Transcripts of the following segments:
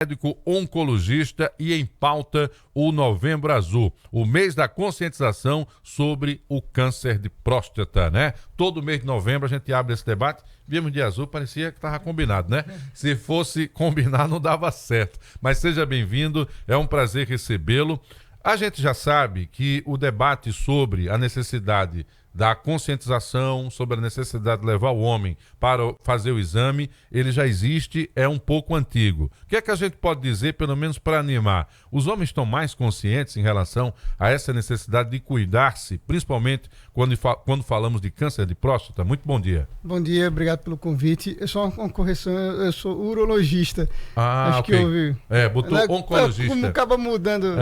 Médico oncologista e em pauta o Novembro Azul, o mês da conscientização sobre o câncer de próstata, né? Todo mês de novembro a gente abre esse debate. Vimos de azul, parecia que estava combinado, né? Se fosse combinar não dava certo. Mas seja bem-vindo, é um prazer recebê-lo. A gente já sabe que o debate sobre a necessidade da conscientização, sobre a necessidade de levar o homem para fazer o exame, ele já existe, é um pouco antigo. O que é que a gente pode dizer, pelo menos para animar? Os homens estão mais conscientes em relação a essa necessidade de cuidar-se, principalmente quando falamos de câncer de próstata? Muito bom dia. Bom dia, obrigado pelo convite. Eu sou uma correção, eu sou urologista. Acho okay. Que houve... botou oncologista. Como acaba mudando,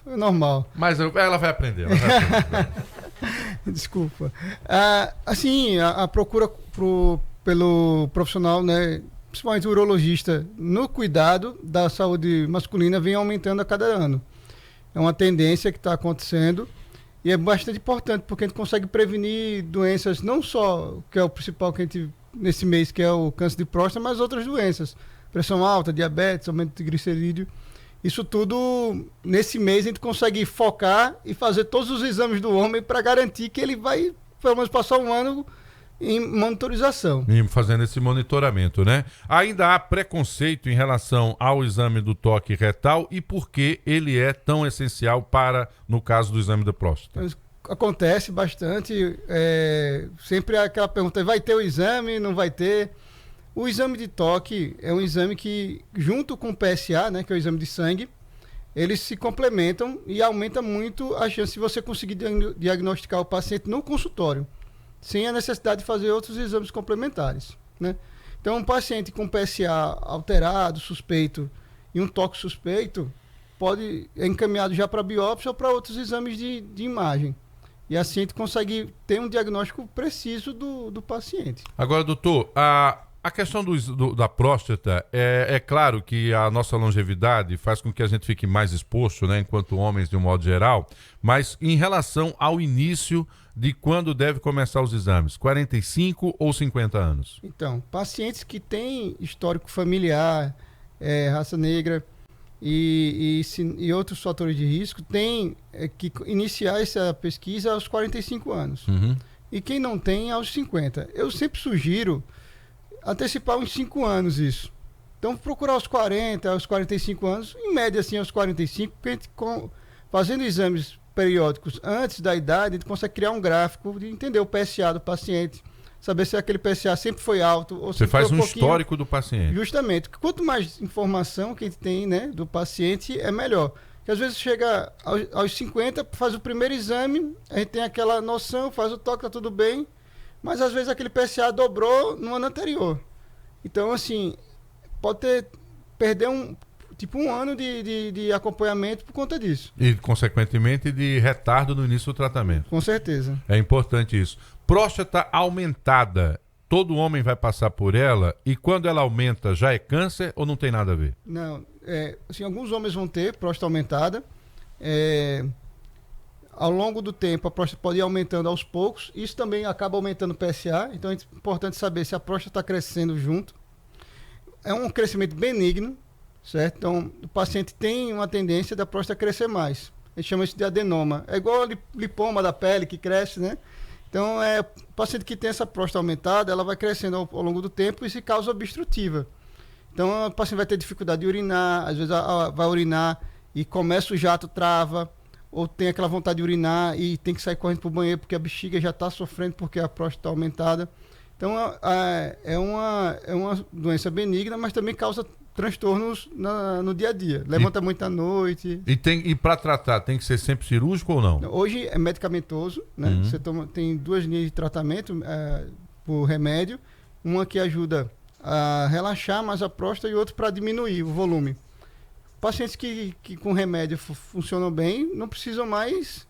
normal. Mas ela vai aprender, ela vai aprender. Desculpa. A procura pelo profissional, né, principalmente o urologista, no cuidado da saúde masculina vem aumentando a cada ano. É uma tendência que está acontecendo e é bastante importante porque a gente consegue prevenir doenças, não só, que é o principal que a gente, nesse mês, que é o câncer de próstata, mas outras doenças. Pressão alta, diabetes, aumento de glicerídeo. Isso tudo, nesse mês, a gente consegue focar e fazer todos os exames do homem para garantir que ele vai, pelo menos, passar um ano em monitorização. E fazendo esse monitoramento, né? Ainda há preconceito em relação ao exame do toque retal e por que ele é tão essencial para, no caso do exame da próstata? Acontece bastante. Sempre aquela pergunta, vai ter o exame, não vai ter? O exame de toque é um exame que, junto com o PSA, né, que é o exame de sangue, eles se complementam e aumenta muito a chance de você conseguir diagnosticar o paciente no consultório, sem a necessidade de fazer outros exames complementares, né? Então, um paciente com PSA alterado, suspeito, e um toque suspeito, pode ser encaminhado já para biópsia ou para outros exames de imagem. E assim a gente consegue ter um diagnóstico preciso do paciente. Agora, doutor, a questão da próstata, é claro que a nossa longevidade faz com que a gente fique mais exposto, né, enquanto homens de um modo geral, mas em relação ao início de quando deve começar os exames, 45 ou 50 anos? Então, pacientes que têm histórico familiar, raça negra e outros fatores de risco, têm que iniciar essa pesquisa aos 45 anos. Uhum. E quem não tem, aos 50. Eu sempre sugiro antecipar uns 5 anos isso. Então, procurar aos 40, aos 45 anos, em média, assim, aos 45, porque a gente, fazendo exames periódicos antes da idade, a gente consegue criar um gráfico de entender o PSA do paciente, saber se aquele PSA sempre foi alto ou se você faz foi um histórico do paciente. Justamente. Quanto mais informação que a gente tem, né, do paciente, é melhor. Porque às vezes chega aos 50, faz o primeiro exame, a gente tem aquela noção, faz o toque, tá tudo bem, mas às vezes aquele PSA dobrou no ano anterior. Então, assim, pode perder um ano de acompanhamento por conta disso. E, consequentemente, de retardo no início do tratamento. Com certeza. É importante isso. Próstata aumentada, todo homem vai passar por ela e quando ela aumenta já é câncer ou não tem nada a ver? Não, assim, alguns homens vão ter próstata aumentada. Ao longo do tempo, a próstata pode ir aumentando aos poucos. Isso também acaba aumentando o PSA. Então, é importante saber se a próstata está crescendo junto. É um crescimento benigno, certo? Então, o paciente tem uma tendência da próstata crescer mais. A gente chama isso de adenoma. É igual a lipoma da pele que cresce, né? Então, o paciente que tem essa próstata aumentada, ela vai crescendo ao longo do tempo e se causa obstrutiva. Então, o paciente vai ter dificuldade de urinar. Às vezes, vai urinar e começa o jato, trava. Ou tem aquela vontade de urinar e tem que sair correndo para o banheiro porque a bexiga já está sofrendo porque a próstata está aumentada. Então, é uma doença benigna, mas também causa transtornos no dia a dia. Levanta muito à noite. E para tratar, tem que ser sempre cirúrgico ou não? Hoje é medicamentoso, né? Uhum. Você tem 2 linhas de tratamento por remédio. Uma que ajuda a relaxar mais a próstata e outra para diminuir o volume. Pacientes que com remédio funcionam bem não precisam mais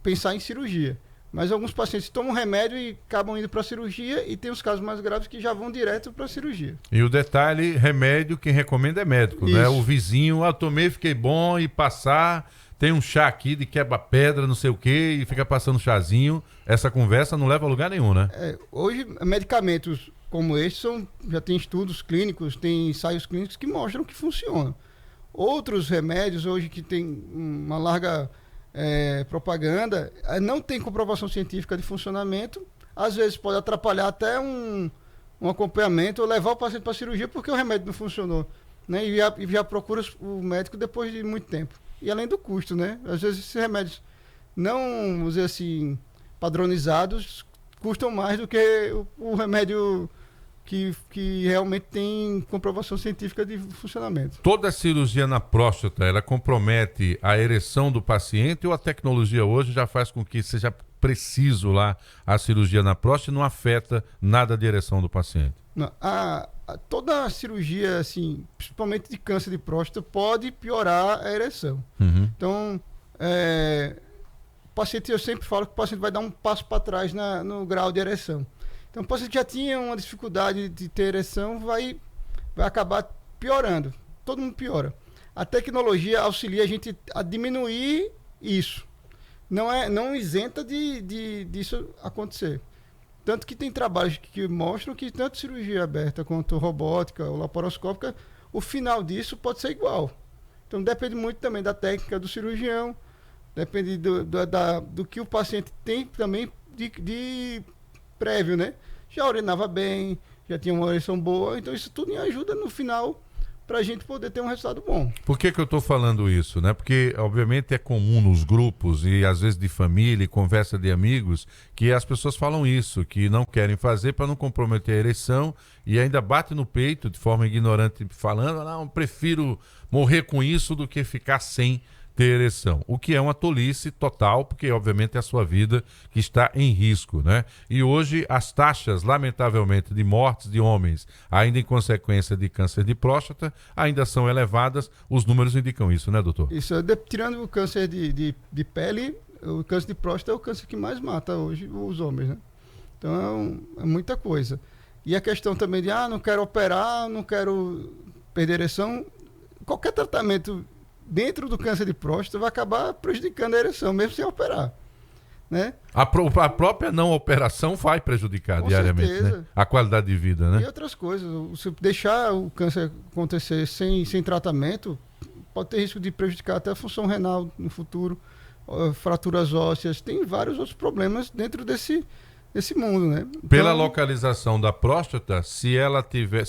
pensar em cirurgia. Mas alguns pacientes tomam remédio e acabam indo para a cirurgia e tem os casos mais graves que já vão direto para a cirurgia. E o detalhe, remédio, quem recomenda é médico, né? O vizinho, tomei, fiquei bom e passar, tem um chá aqui de quebra-pedra, não sei o quê, e fica passando chazinho. Essa conversa não leva a lugar nenhum, né? Hoje, medicamentos como este já tem estudos clínicos, tem ensaios clínicos que mostram que funciona. Outros remédios hoje que tem uma larga propaganda, não tem comprovação científica de funcionamento, às vezes pode atrapalhar até um acompanhamento ou levar o paciente para a cirurgia porque o remédio não funcionou, né? E já procura o médico depois de muito tempo. E além do custo, né? Às vezes esses remédios não, vamos dizer assim, padronizados, custam mais do que o remédio que realmente tem comprovação científica de funcionamento. Toda cirurgia na próstata, ela compromete a ereção do paciente ou a tecnologia hoje já faz com que seja preciso lá a cirurgia na próstata e não afeta nada de ereção do paciente? Não, toda a cirurgia, assim, principalmente de câncer de próstata, pode piorar a ereção. Uhum. Então, o paciente, eu sempre falo que o paciente vai dar um passo para trás no grau de ereção. Então, o paciente já tinha uma dificuldade de ter ereção, vai acabar piorando. Todo mundo piora. A tecnologia auxilia a gente a diminuir isso. Não isenta disso acontecer. Tanto que tem trabalhos que mostram que tanto cirurgia aberta quanto robótica ou laparoscópica, o final disso pode ser igual. Então, depende muito também da técnica do cirurgião, depende do que o paciente tem também de prévio, né? Já urinava bem, já tinha uma ereção boa, então isso tudo ajuda no final para a gente poder ter um resultado bom. Por que eu estou falando isso, né? Porque, obviamente, é comum nos grupos e às vezes de família e conversa de amigos que as pessoas falam isso, que não querem fazer para não comprometer a ereção e ainda bate no peito de forma ignorante falando, não, prefiro morrer com isso do que ficar sem ter ereção, o que é uma tolice total, porque obviamente é a sua vida que está em risco, né? E hoje as taxas, lamentavelmente, de mortes de homens, ainda em consequência de câncer de próstata, ainda são elevadas, os números indicam isso, né, doutor? Isso, tirando o câncer de pele, o câncer de próstata é o câncer que mais mata hoje os homens, né? Então é muita coisa. E a questão também de, não quero operar, não quero perder ereção, qualquer tratamento dentro do câncer de próstata vai acabar prejudicando a ereção, mesmo sem operar, né? A própria não operação vai prejudicar Com diariamente, certeza, né? A qualidade de vida, né? E outras coisas. Se deixar o câncer acontecer sem tratamento, pode ter risco de prejudicar até a função renal no futuro, fraturas ósseas, tem vários outros problemas dentro desse mundo, né? Então, pela localização da próstata, se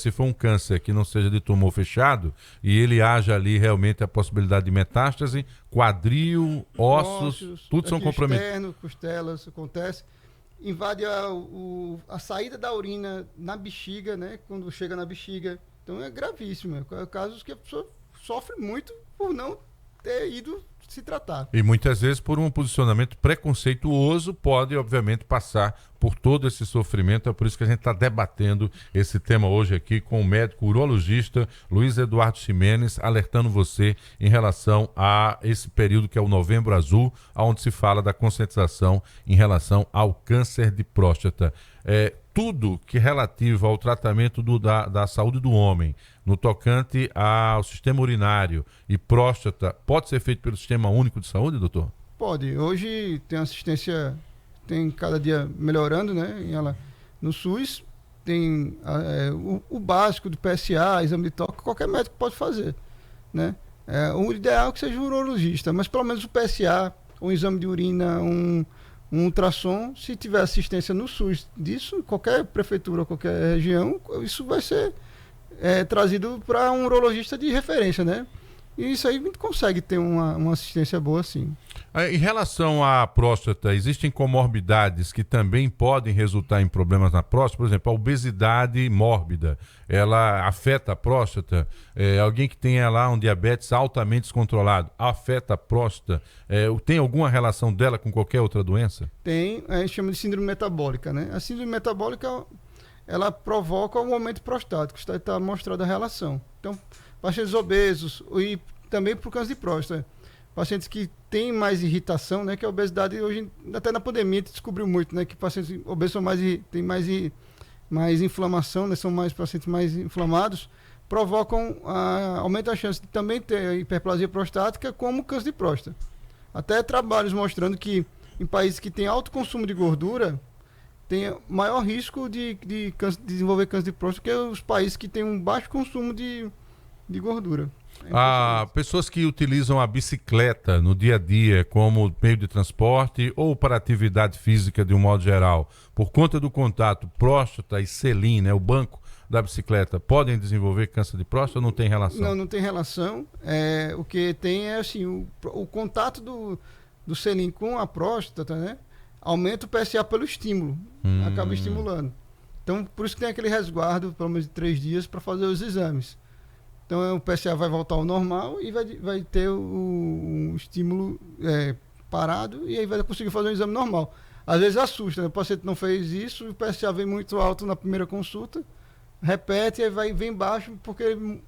for um câncer que não seja de tumor fechado e ele haja ali realmente a possibilidade de metástase, quadril, ossos tudo são comprometidos. Externo, costelas, acontece. Invade a saída da urina na bexiga, né? Quando chega na bexiga. Então é gravíssimo. É casos que a pessoa sofre muito por não ter ido se tratar. E muitas vezes por um posicionamento preconceituoso pode, obviamente, passar por todo esse sofrimento. É por isso que a gente está debatendo esse tema hoje aqui com o médico urologista Luiz Eduardo Ximenes, alertando você em relação a esse período que é o Novembro Azul, onde se fala da conscientização em relação ao câncer de próstata. Tudo que é relativo ao tratamento da saúde do homem, no tocante ao sistema urinário e próstata, pode ser feito pelo Sistema Único de Saúde, doutor? Pode. Hoje tem assistência, tem cada dia melhorando, né? No SUS tem o básico do PSA, exame de toque, qualquer médico pode fazer, né? O ideal é que seja um urologista, mas pelo menos o PSA, um exame de urina, um ultrassom, se tiver assistência no SUS disso, qualquer prefeitura, qualquer região, isso vai ser trazido para um urologista de referência, né? E isso aí a gente consegue ter uma assistência boa, sim. Em relação à próstata, existem comorbidades que também podem resultar em problemas na próstata? Por exemplo, a obesidade mórbida, ela afeta a próstata? Alguém que tenha lá um diabetes altamente descontrolado, afeta a próstata? Tem alguma relação dela com qualquer outra doença? Tem, a gente chama de síndrome metabólica, né? A síndrome metabólica, ela provoca o aumento prostático, está mostrada a relação. Então, pacientes obesos e também por câncer de próstata. Pacientes que têm mais irritação, né? Que a obesidade hoje, até na pandemia, a gente descobriu muito, né? Que pacientes obesos têm mais inflamação, né? São mais pacientes mais inflamados, provocam, aumenta a chance de também ter hiperplasia prostática como câncer de próstata. Até trabalhos mostrando que em países que têm alto consumo de gordura, têm maior risco de desenvolver câncer de próstata que os países que têm um baixo consumo de gordura. Pessoas que utilizam a bicicleta no dia a dia como meio de transporte ou para atividade física de um modo geral, por conta do contato próstata e selim, né, o banco da bicicleta, podem desenvolver câncer de próstata ou não tem relação? Não tem relação. O que tem é assim, o contato do selim com a próstata, né, aumenta o PSA pelo estímulo, acaba estimulando. Então, por isso que tem aquele resguardo, pelo menos de 3 dias, para fazer os exames. Então o PSA vai voltar ao normal e vai ter o estímulo parado e aí vai conseguir fazer um exame normal. Às vezes assusta, né? O paciente não fez isso, o PSA vem muito alto na primeira consulta, repete e vem baixo porque ele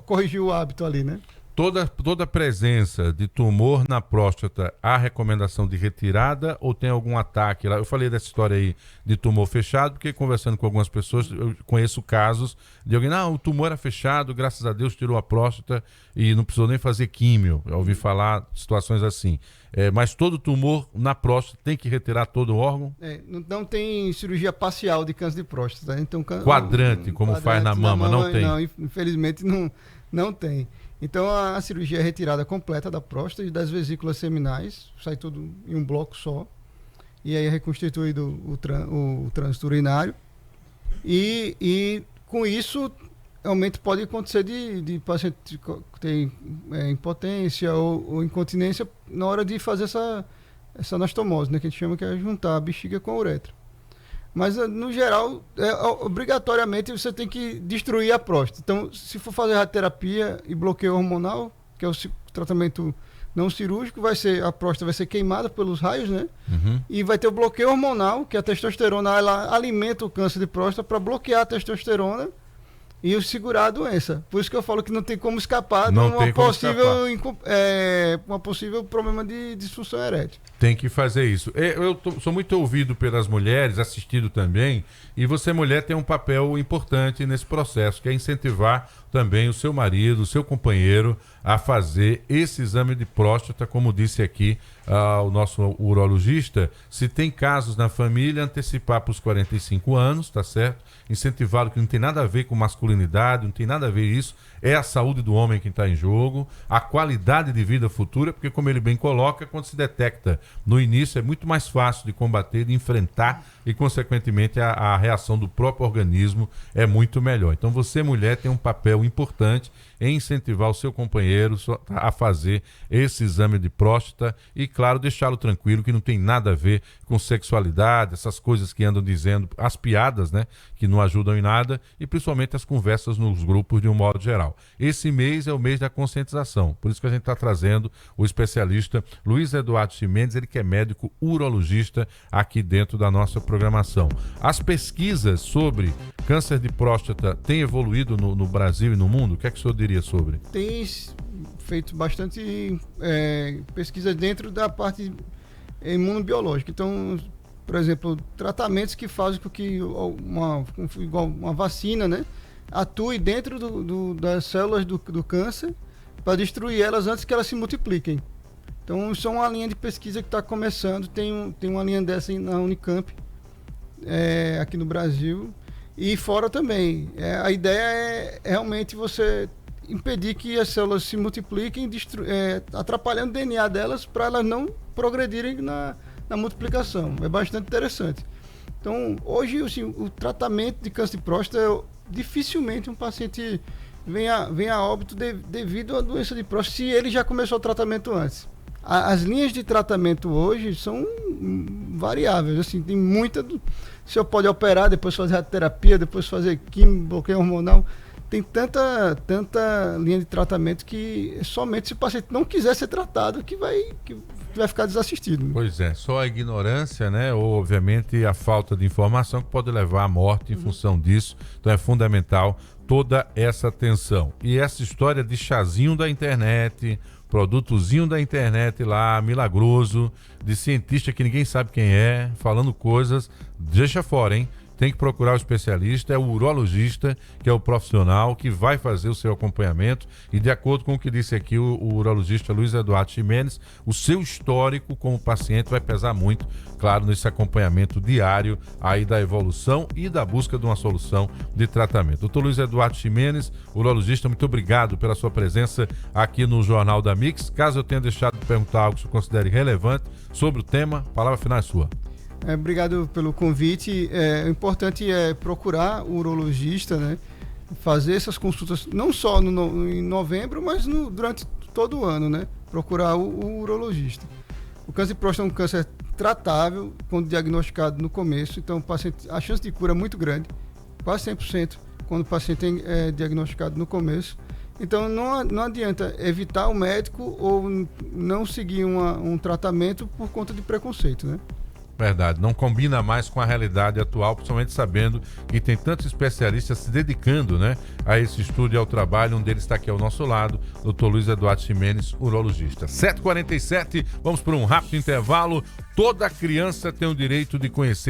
corrigiu o hábito ali, né? Toda presença de tumor na próstata, há recomendação de retirada ou tem algum ataque lá? Eu falei dessa história aí de tumor fechado, porque conversando com algumas pessoas, eu conheço casos de alguém, o tumor era fechado, graças a Deus tirou a próstata e não precisou nem fazer químio. Eu ouvi falar de situações assim. Mas todo tumor na próstata tem que retirar todo o órgão? Não tem cirurgia parcial de câncer de próstata. Então, quadrante, como faz na mama, não tem? Não, infelizmente não tem. Então a cirurgia é retirada completa da próstata e das vesículas seminais, sai tudo em um bloco só, e aí é reconstituído o trânsito urinário. E com isso, realmente pode acontecer de paciente ter impotência ou incontinência na hora de fazer essa anastomose, né, que a gente chama que é juntar a bexiga com a uretra. Mas, no geral, obrigatoriamente você tem que destruir a próstata. Então, se for fazer radioterapia e bloqueio hormonal, que é o tratamento não cirúrgico, a próstata vai ser queimada pelos raios, né? E vai ter o bloqueio hormonal, que a testosterona ela alimenta o câncer de próstata para bloquear a testosterona e segurar a doença. Por isso que eu falo que não tem como escapar de uma possível problema de disfunção erétil. Tem que fazer isso. Sou muito ouvido pelas mulheres, assistido também, e você, mulher, tem um papel importante nesse processo, que é incentivar também o seu marido, o seu companheiro, a fazer esse exame de próstata, como disse aqui o nosso urologista. Se tem casos na família, antecipar para os 45 anos, tá certo? Incentivá-lo, que não tem nada a ver com masculinidade, não tem nada a ver isso, é a saúde do homem que está em jogo, a qualidade de vida futura, porque, como ele bem coloca, quando se detecta no início, é muito mais fácil de combater, de enfrentar e, consequentemente, a reação do próprio organismo é muito melhor. Então, você, mulher, tem um papel importante em incentivar o seu companheiro a fazer esse exame de próstata e, claro, deixá-lo tranquilo, que não tem nada a ver com sexualidade, essas coisas que andam dizendo, as piadas, né, que não ajudam em nada, e principalmente as conversas nos grupos de um modo geral. Esse mês é o mês da conscientização, por isso que a gente está trazendo o especialista Luiz Eduardo Chimendes, ele que é médico urologista aqui dentro da nossa programação. As pesquisas sobre câncer de próstata têm evoluído no Brasil e no mundo? O que é que o senhor diria sobre? Tem feito bastante pesquisa dentro da parte imunobiológica. Então, por exemplo, tratamentos que fazem com que igual uma vacina, né, atue dentro das células do câncer para destruir elas antes que elas se multipliquem. Então, isso é uma linha de pesquisa que está começando. Tem uma linha dessa na Unicamp, aqui no Brasil, e fora também. A ideia é realmente você impedir que as células se multipliquem, atrapalhando o DNA delas para elas não progredirem na multiplicação. É bastante interessante. Então, hoje, assim, o tratamento de câncer de próstata, dificilmente um paciente vem a óbito devido à doença de próstata, se ele já começou o tratamento antes. As linhas de tratamento hoje são variáveis, assim, tem muita... O senhor pode operar, depois fazer radioterapia, depois fazer quimio, bloqueio hormonal. Tem tanta linha de tratamento que somente se o paciente não quiser ser tratado que vai ficar desassistido. Pois é, só a ignorância, né? Ou, obviamente, a falta de informação que pode levar à morte em função disso. Então é fundamental toda essa atenção. E essa história de chazinho da internet, produtozinho da internet lá, milagroso, de cientista que ninguém sabe quem é, falando coisas, deixa fora, hein? tem que procurar o especialista, é o urologista, que é o profissional que vai fazer o seu acompanhamento. E de acordo com o que disse aqui o urologista Luiz Eduardo Ximenes, o seu histórico como paciente vai pesar muito, claro, nesse acompanhamento diário aí da evolução e da busca de uma solução de tratamento. Doutor Luiz Eduardo Ximenes, urologista, muito obrigado pela sua presença aqui no Jornal da Mix. Caso eu tenha deixado de perguntar algo que você considere relevante sobre o tema, a palavra final é sua. Obrigado pelo convite. O importante é procurar o urologista, né? Fazer essas consultas não só em novembro, mas durante todo o ano, né? Procurar o urologista. O câncer de próstata é um câncer tratável quando diagnosticado no começo, então a chance de cura é muito grande, quase 100% quando o paciente é diagnosticado no começo. Então não adianta evitar o médico ou não seguir um tratamento por conta de preconceito, né? Verdade, não combina mais com a realidade atual, principalmente sabendo que tem tantos especialistas se dedicando, né, a esse estudo e ao trabalho. Um deles está aqui ao nosso lado, Dr. Luiz Eduardo Ximenes, urologista. 7h47, vamos para um rápido intervalo. Toda criança tem o direito de conhecer